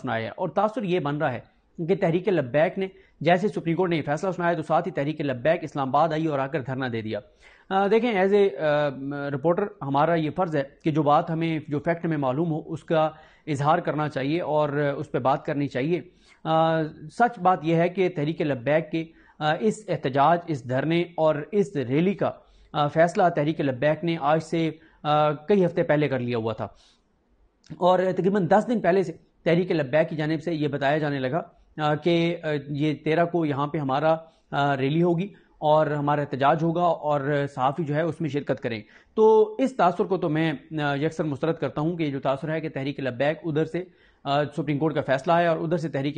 سنایا ہے اور تاثر یہ بن رہا ہے کہ تحریک لبیک نے جیسے سپریم کورٹ نے یہ فیصلہ سنایا تو ساتھ ہی تحریک لبیک اسلام آباد آئی اور آ کر دھرنا دے دیا۔ دیکھیں ایز اے رپورٹر ہمارا یہ فرض ہے کہ جو بات ہمیں جو فیکٹ ہمیں معلوم ہو اس کا اظہار کرنا چاہیے اور اس پہ بات کرنی چاہیے۔ سچ بات یہ ہے کہ تحریک لبیک کے اس احتجاج، اس دھرنے اور اس ریلی کا فیصلہ تحریک لبیک نے آج سے کئی ہفتے پہلے کر لیا ہوا تھا، اور تقریباً 10 دن پہلے سے تحریک لبیک کی جانب سے یہ بتایا جانے لگا کہ یہ 13 کو یہاں پہ ہمارا ریلی ہوگی اور ہمارا احتجاج ہوگا اور صحافی جو ہے اس میں شرکت کریں۔ تو اس تاثر کو تو میں یکسر مسترد کرتا ہوں کہ یہ جو تاثر ہے کہ تحریک لبیک ادھر سے سپریم کورٹ کا فیصلہ ہے اور ادھر سے تحریک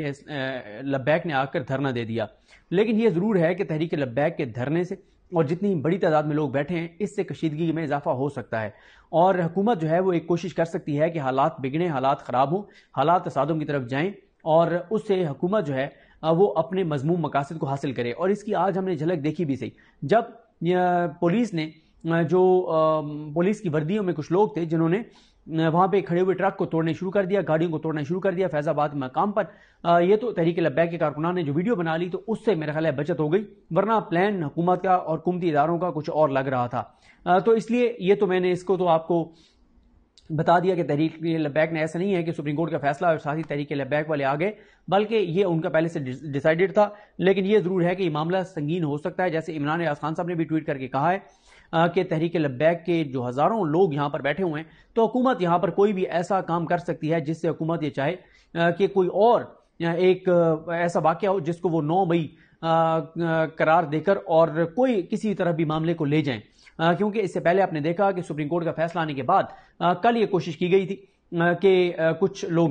لبیک نے آ کر دھرنا دے دیا۔ لیکن یہ ضرور ہے کہ تحریک لبیک کے دھرنے سے اور جتنی بڑی تعداد میں لوگ بیٹھے ہیں اس سے کشیدگی میں اضافہ ہو سکتا ہے، اور حکومت جو ہے وہ ایک کوشش کر سکتی ہے کہ حالات بگڑیں، حالات خراب ہوں، حالات تصادم کی طرف جائیں اور اس سے حکومت جو ہے وہ اپنے مذموم مقاصد کو حاصل کرے۔ اور اس کی آج ہم نے جھلک دیکھی بھی صحیح جب پولیس نے جو پولیس کی وردیوں میں کچھ لوگ تھے جنہوں نے وہاں پہ کھڑے ہوئے ٹرک کو توڑنے شروع کر دیا، گاڑیوں کو توڑنا شروع کر دیا فیض آباد مقام پر۔ یہ تو تحریک لبیک کے کارکنان نے جو ویڈیو بنا لی تو اس سے میرا خیال ہے بچت ہو گئی، ورنہ پلان حکومت کا اور حکومتی اداروں کا کچھ اور لگ رہا تھا۔ تو اس لیے یہ تو میں نے اس کو تو آپ کو بتا دیا کہ تحریک لبیک نے ایسا نہیں ہے کہ سپریم کورٹ کا فیصلہ اور ساتھ ہی تحریک لبیک والے آ گئے، بلکہ یہ ان کا پہلے سے ڈیسائیڈڈ تھا۔ لیکن یہ ضرور ہے کہ یہ معاملہ سنگین ہو سکتا ہے، جیسے عمران ریاض خان صاحب نے بھی ٹویٹ کر کے کہا ہے کہ تحریک لبیک کے جو ہزاروں لوگ یہاں پر بیٹھے ہوئے ہیں تو حکومت یہاں پر کوئی بھی ایسا کام کر سکتی ہے جس سے حکومت یہ چاہے کہ کوئی اور ایک ایسا واقعہ ہو جس کو وہ 9 مئی قرار دے کر اور کوئی کسی طرح بھی معاملے کو لے جائیں، کیونکہ اس سے پہلے آپ نے دیکھا کہ سپریم کورٹ کا فیصلہ آنے کے بعد کل یہ کوشش کی گئی تھی کہ کچھ لوگ